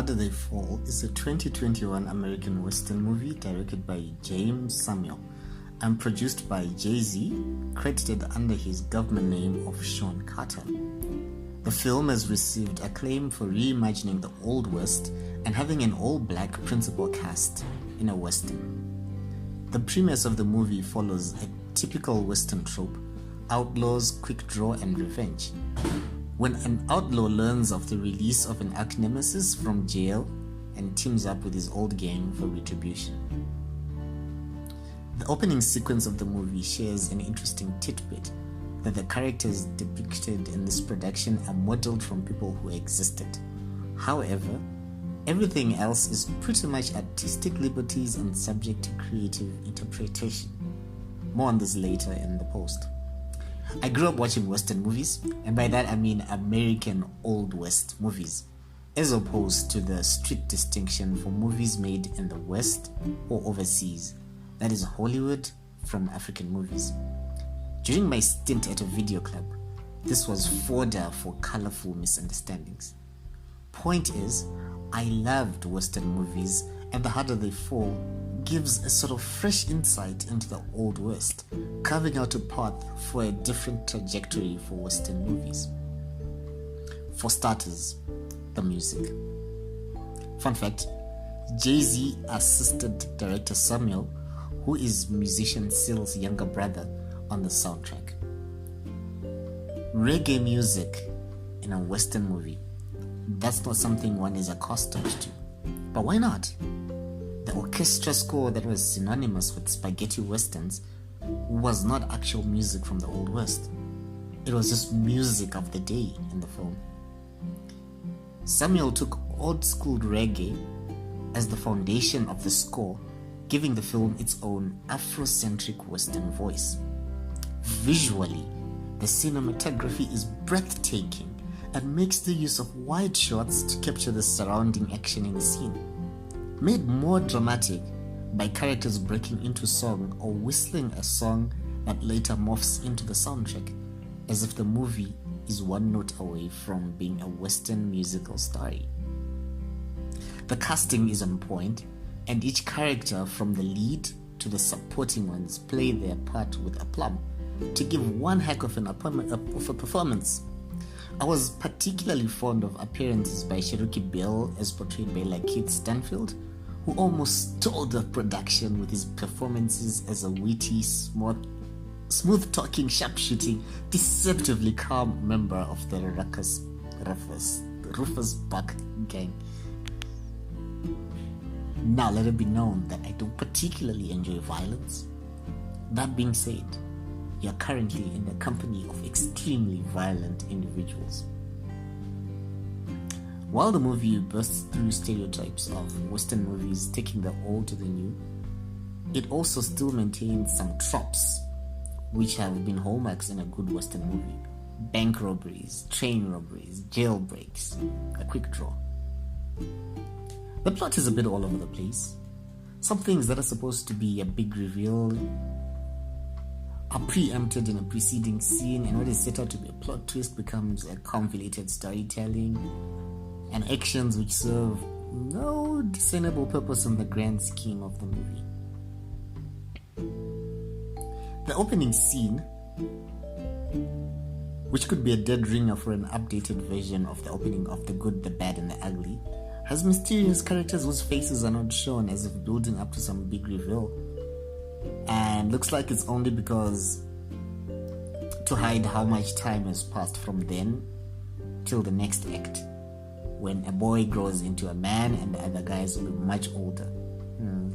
Harder They Fall is a 2021 American Western movie directed by James Samuel and produced by Jay-Z, credited under his government name of Sean Carter. The film has received acclaim for reimagining the Old West and having an all-black principal cast in a Western. The premise of the movie follows a typical Western trope: outlaws, quick draw, and revenge. When an outlaw learns of the release of an arch-nemesis from jail and teams up with his old gang for retribution. The opening sequence of the movie shares an interesting tidbit that the characters depicted in this production are modeled from people who existed. However, everything else is pretty much artistic liberties and subject to creative interpretation. More on this later in the post. I grew up watching Western movies, and by that I mean American Old West movies, as opposed to the strict distinction for movies made in the West or overseas, that is Hollywood from African movies. During my stint at a video club, this was fodder for colorful misunderstandings. Point is, I loved Western movies, and The Harder They Fall gives a sort of fresh insight into the Old West, carving out a path for a different trajectory for Western movies. For starters, the music. Fun fact, Jay-Z assisted director Samuel, who is musician Seal's younger brother, on the soundtrack. Reggae music in a Western movie, that's not something one is accustomed to. But why not? The orchestra score that was synonymous with spaghetti westerns was not actual music from the Old West. It was just music of the day in the film. Samuel took old school reggae as the foundation of the score, giving the film its own Afrocentric Western voice. Visually, the cinematography is breathtaking and makes the use of wide shots to capture the surrounding action in the scene, made more dramatic by characters breaking into song or whistling a song that later morphs into the soundtrack, as if the movie is one note away from being a Western musical story. The casting is on point, and each character from the lead to the supporting ones play their part with aplomb to give one heck of a performance. I was particularly fond of appearances by Cherokee Bill as portrayed by Lakeith Stanfield, who almost stole the production with his performances as a witty, smooth-talking, sharp-shooting, deceptively calm member of the Rufus Buck gang. Now let it be known that I don't particularly enjoy violence. That being said, you are currently in the company of extremely violent individuals. While the movie bursts through stereotypes of Western movies taking the old to the new, it also still maintains some tropes which have been hallmarks in a good Western movie: bank robberies, train robberies, jailbreaks, a quick draw. The plot is a bit all over the place. Some things that are supposed to be a big reveal are preempted in a preceding scene, and what is set out to be a plot twist becomes a convoluted storytelling and actions which serve no discernible purpose in the grand scheme of the movie. The opening scene, which could be a dead ringer for an updated version of the opening of The Good, the Bad, and the Ugly, has mysterious characters whose faces are not shown, as if building up to some big reveal, and looks like it's only because to hide how much time has passed from then till the next act, when a boy grows into a man and the other guys will be much older.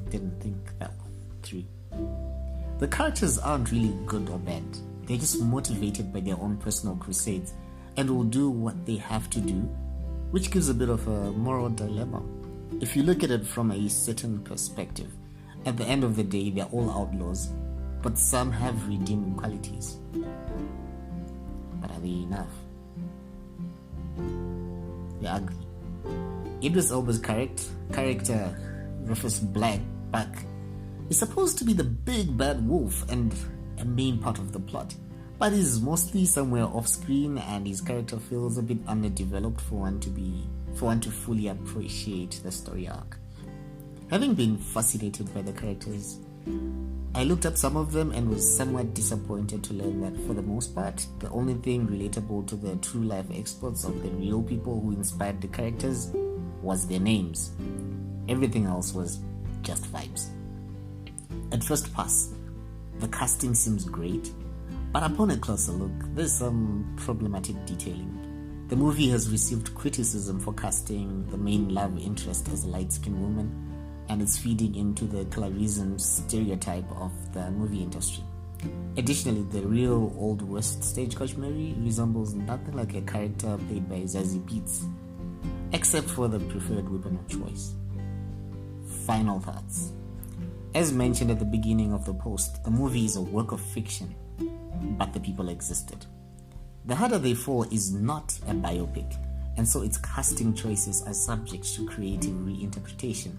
Didn't think that one through. The characters aren't really good or bad. They're just motivated by their own personal crusades and will do what they have to do, which gives a bit of a moral dilemma. If you look at it from a certain perspective, at the end of the day, they're all outlaws, but some have redeeming qualities. But are they enough? They're ugly. Idris Elba's character Rufus Buck is supposed to be the big bad wolf and a main part of the plot, but is mostly somewhere off screen, and his character feels a bit underdeveloped for one to be for one to fully appreciate the story arc. Having been fascinated by the characters, I looked up some of them and was somewhat disappointed to learn that for the most part, the only thing relatable to the true life exploits of the real people who inspired the characters was their names. Everything else was just vibes. At first pass, the casting seems great, but upon a closer look, there's some problematic detailing. The movie has received criticism for casting the main love interest as a light-skinned woman, and it's feeding into the colorism stereotype of the movie industry. Additionally, the real Old West Stagecoach Mary resembles nothing like a character played by Zazie Beetz, except for the preferred weapon of choice. Final thoughts. As mentioned at the beginning of the post, the movie is a work of fiction, but the people existed. The Harder They Fall is not a biopic, and so its casting choices are subject to creative reinterpretation,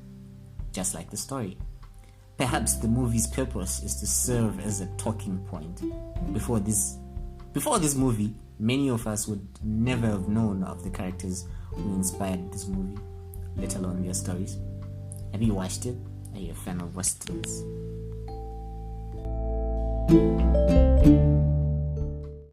just like the story. Perhaps the movie's purpose is to serve as a talking point. Before this movie, many of us would never have known of the characters who inspired this movie, let alone their stories. Have you watched it? Are you a fan of Westerns?